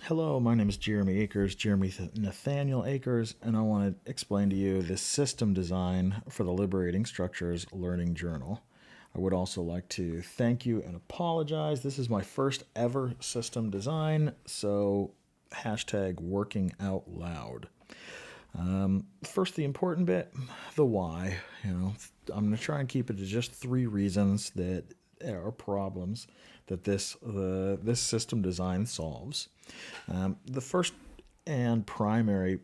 Hello, my name is Jeremy Akers, Nathaniel Akers, and I want to explain to you the system design for the Liberating Structures Learning Journal. I would also like to thank you and apologize. This is my first ever system design, so hashtag working out loud. First, the important bit, the why. I'm going to try and keep it to just three reasons that are problems that this system design solves. The first and primary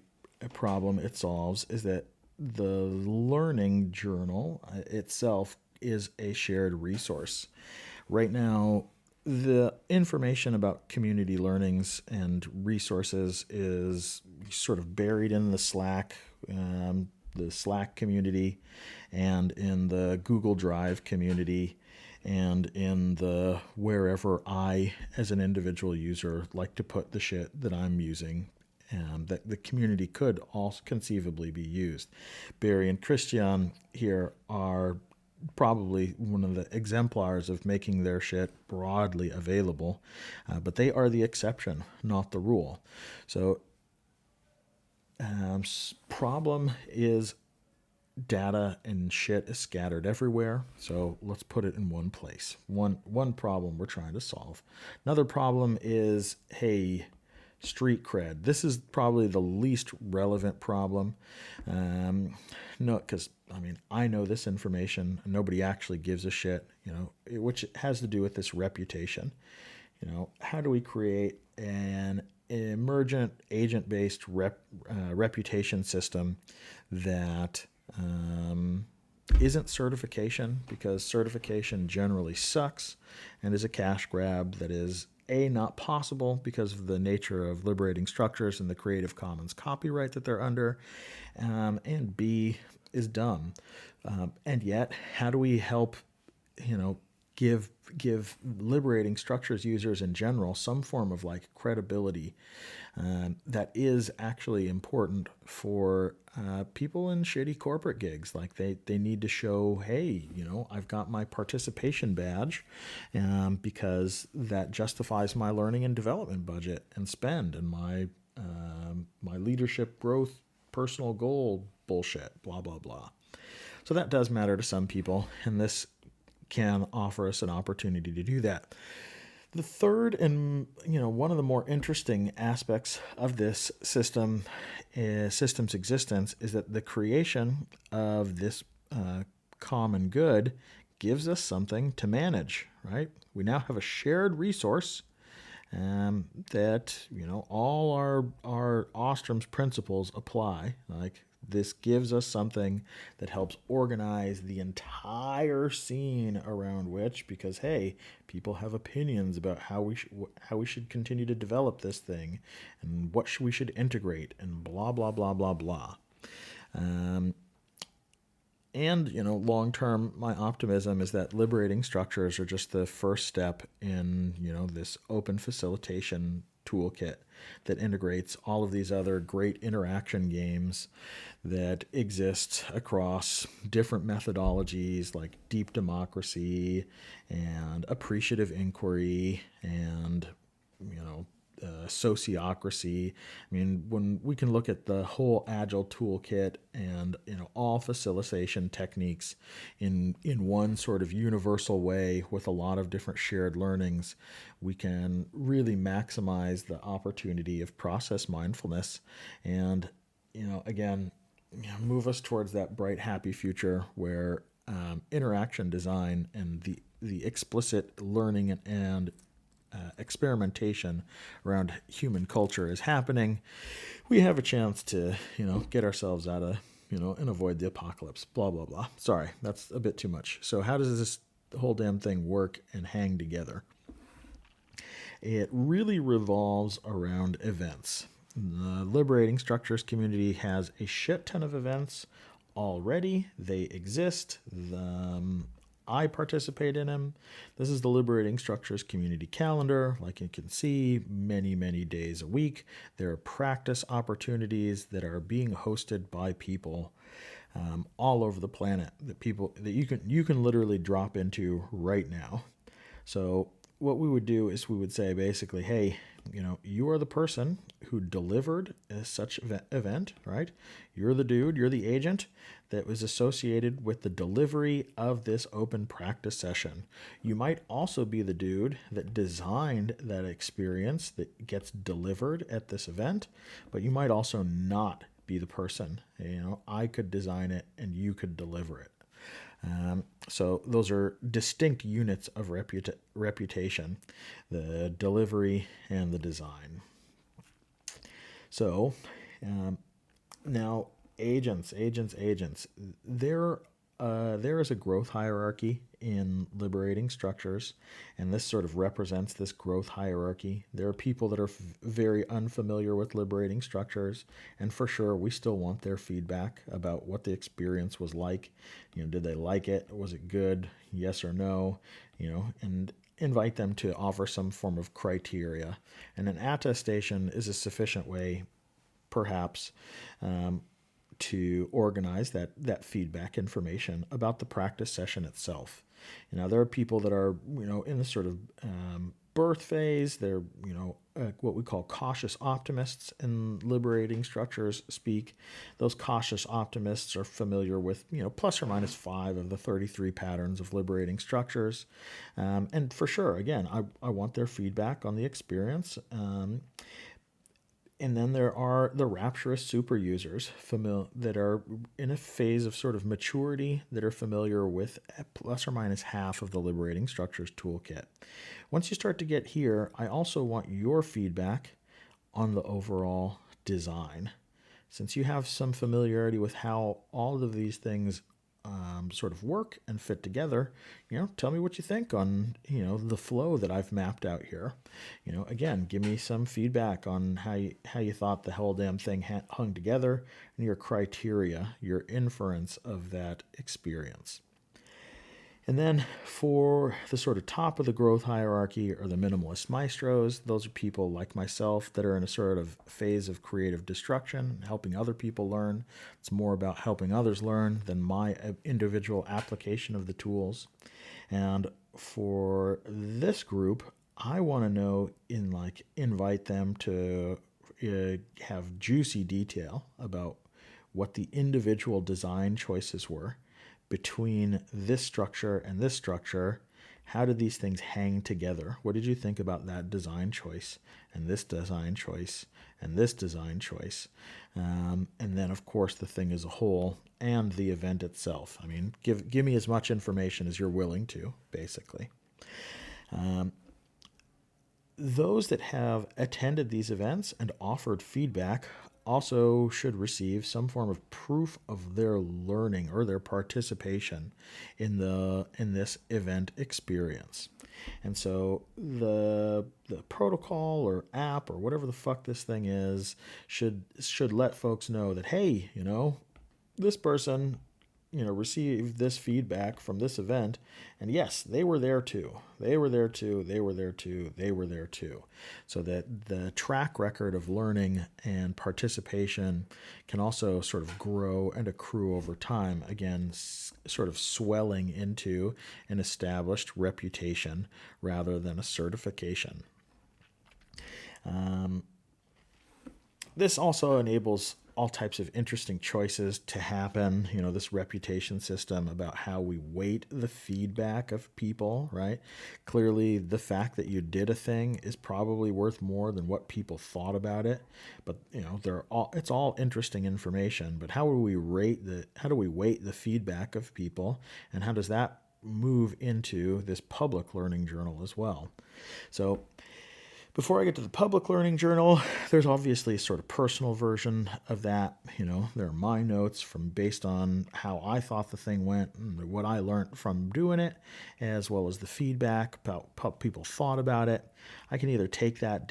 problem it solves is that the learning journal itself is a shared resource. Right now, the information about community learnings and resources is sort of buried in the Slack community and in the Google Drive community and in the wherever I, as an individual user, like to put the shit that I'm using, that the community could also conceivably be used. Barry and Christian here are probably one of the exemplars of making their shit broadly available, but they are the exception, not the rule. So, problem is data and shit is scattered everywhere, so let's put it in one place. One problem we're trying to solve. Another problem is, hey, street cred. This is probably the least relevant problem. No, because I know this information. And nobody actually gives a shit. Which has to do with this reputation. How do we create an emergent agent-based reputation system that isn't certification, because certification generally sucks and is a cash grab that is not possible because of the nature of liberating structures and the Creative Commons copyright that they're under, and B, is dumb. And yet, how do we help, give liberating structures users in general some form of credibility that is actually important for people in shitty corporate gigs? They need to show, hey, I've got my participation badge because that justifies my learning and development budget and spend and my leadership growth personal goal bullshit, blah blah blah. So that does matter to some people, and this can offer us an opportunity to do that. The third and one of the more interesting aspects of this system's existence is that the creation of this common good gives us something to manage. Right? We now have a shared resource that all our Ostrom's principles apply. This gives us something that helps organize the entire scene around which, because hey, people have opinions about how we should continue to develop this thing, and what we should integrate, and blah blah blah blah blah. And long term, my optimism is that liberating structures are just the first step in this open facilitation toolkit that integrates all of these other great interaction games that exist across different methodologies like deep democracy and appreciative inquiry and sociocracy. When we can look at the whole agile toolkit and all facilitation techniques in one sort of universal way with a lot of different shared learnings, we can really maximize the opportunity of process mindfulness and again move us towards that bright happy future where interaction design and the explicit learning and experimentation around human culture is happening. We have a chance to get ourselves out of and avoid the apocalypse, blah blah blah. Sorry, that's a bit too much. So how does this whole damn thing work and hang together? It really revolves around events. The Liberating Structures community has a shit ton of events already. They exist. I participate in them. This is the Liberating Structures community calendar. Like you can see, many, many days a week. There are practice opportunities that are being hosted by people all over the planet that you can literally drop into right now. So what we would do is we would say basically, hey, You are the person who delivered such event, right? You're the dude, you're the agent that was associated with the delivery of this open practice session. You might also be the dude that designed that experience that gets delivered at this event, but you might also not be the person. I could design it and you could deliver it. So those are distinct units of reputation, the delivery and the design. So now agents. There is a growth hierarchy in liberating structures, and this sort of represents this growth hierarchy. There are people that are very unfamiliar with liberating structures, and for sure we still want their feedback about what the experience was like. Did they like it? Was it good? Yes or no? And invite them to offer some form of criteria. And an attestation is a sufficient way, perhaps, to organize that feedback information about the practice session itself. There are people that are, in the sort of birth phase. They're, what we call cautious optimists in liberating structures speak. Those cautious optimists are familiar with, plus or minus 5 of the 33 patterns of liberating structures. And for sure, again, I want their feedback on the experience. And then there are the rapturous super users that are in a phase of sort of maturity, that are familiar with plus or minus half of the liberating structures toolkit. Once you start to get here, I also want your feedback on the overall design. Since you have some familiarity with how all of these things sort of work and fit together, tell me what you think on, the flow that I've mapped out here. Again, give me some feedback on how you thought the whole damn thing hung together and your criteria, your inference of that experience. And then for the sort of top of the growth hierarchy or the minimalist maestros, those are people like myself that are in a sort of phase of creative destruction, helping other people learn. It's more about helping others learn than my individual application of the tools. And for this group, I want to know invite them to have juicy detail about what the individual design choices were between this structure and this structure. How did these things hang together? What did you think about that design choice and this design choice and this design choice? And then, of course, the thing as a whole and the event itself. I mean, give me as much information as you're willing to, basically. Those that have attended these events and offered feedback also should receive some form of proof of their learning or their participation in this event experience. And so the protocol or app or whatever the fuck this thing is should let folks know that, hey, this person received this feedback from this event, and yes, they were there too. They were there too. They were there too. They were there too. So that the track record of learning and participation can also sort of grow and accrue over time, again, sort of swelling into an established reputation rather than a certification. This also enables all types of interesting choices to happen. This reputation system about how we weight the feedback of people, right? Clearly, the fact that you did a thing is probably worth more than what people thought about it. But it's all interesting information. But how do we weight the feedback of people, and how does that move into this public learning journal as well? So before I get to the public learning journal, there's obviously a sort of personal version of that. There are my notes based on how I thought the thing went and what I learned from doing it, as well as the feedback about how people thought about it. I can either take that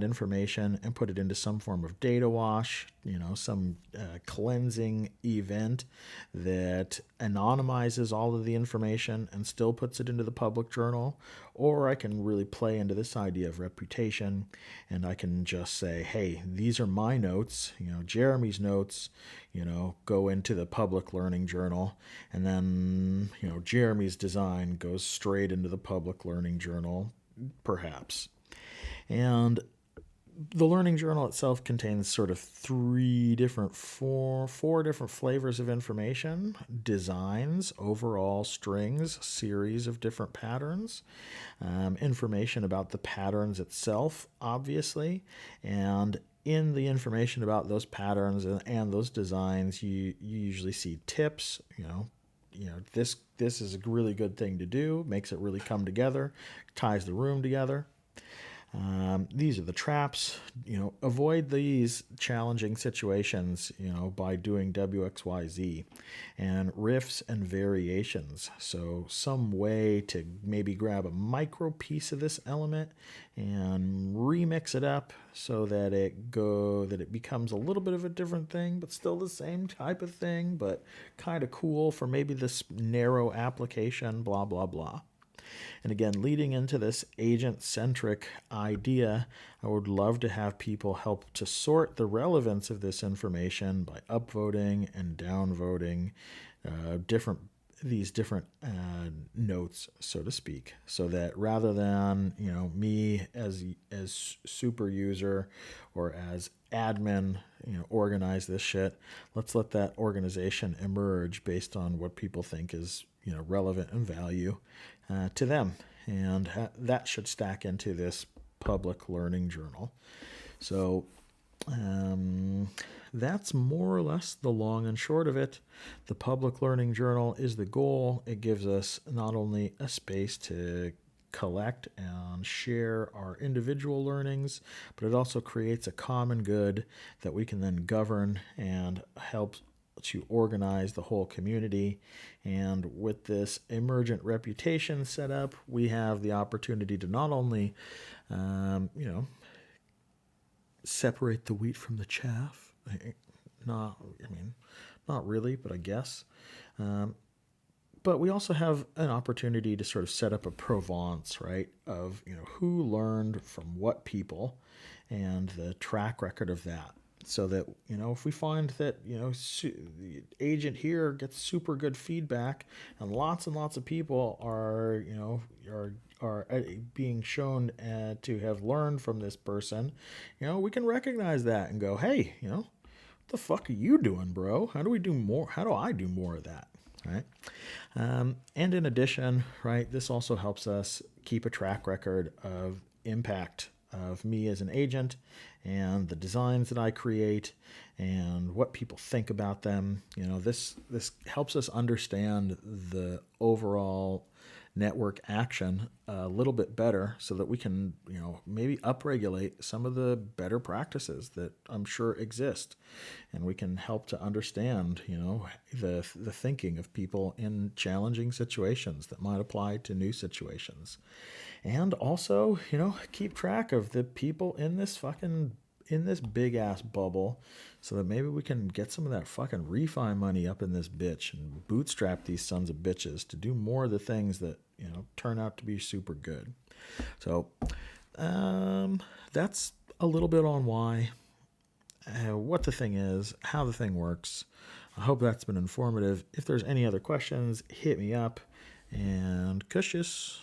information and put it into some form of data wash, some cleansing event that anonymizes all of the information and still puts it into the public journal, or I can really play into this idea of reputation, and I can just say, hey, these are my notes, Jeremy's notes, go into the public learning journal, and then, Jeremy's design goes straight into the public learning journal, perhaps. And the learning journal itself contains sort of four different flavors of information: designs, overall strings, series of different patterns, information about the patterns itself, obviously, and in the information about those patterns and those designs, you usually see tips. This is a really good thing to do. Makes it really come together, ties the room together. These are the traps. Avoid these challenging situations, by doing WXYZ, and riffs and variations. So some way to maybe grab a micro piece of this element and remix it up so that it becomes a little bit of a different thing, but still the same type of thing, but kind of cool for maybe this narrow application, blah, blah, blah. And again, leading into this agent-centric idea, I would love to have people help to sort the relevance of this information by upvoting and downvoting these different notes, so to speak, so that rather than me as super user or as admin organize this shit, let's let that organization emerge based on what people think is relevant and value to them, and that should stack into this public learning journal. So that's more or less the long and short of it. The public learning journal is the goal. It gives us not only a space to collect and share our individual learnings, but it also creates a common good that we can then govern and help to organize the whole community. And with this emergent reputation set up, we have the opportunity to not only separate the wheat from the chaff. Not really, but I guess. But we also have an opportunity to sort of set up a provenance, right, of who learned from what people and the track record of that. So that if we find that the agent here gets super good feedback and lots of people are being shown to have learned from this person, we can recognize that and go, hey, what the fuck are you doing, bro? How do we do more? How do I do more of that? Right. And in addition, right, this also helps us keep a track record of impact of me as an agent and the designs that I create and what people think about them. This helps us understand the overall network action a little bit better so that we can, maybe upregulate some of the better practices that I'm sure exist. And we can help to understand, the thinking of people in challenging situations that might apply to new situations. And also, keep track of the people in this big ass bubble so that maybe we can get some of that fucking refi money up in this bitch and bootstrap these sons of bitches to do more of the things that, turn out to be super good. So, that's a little bit on why, what the thing is, how the thing works. I hope that's been informative. If there's any other questions, hit me up, and cushes.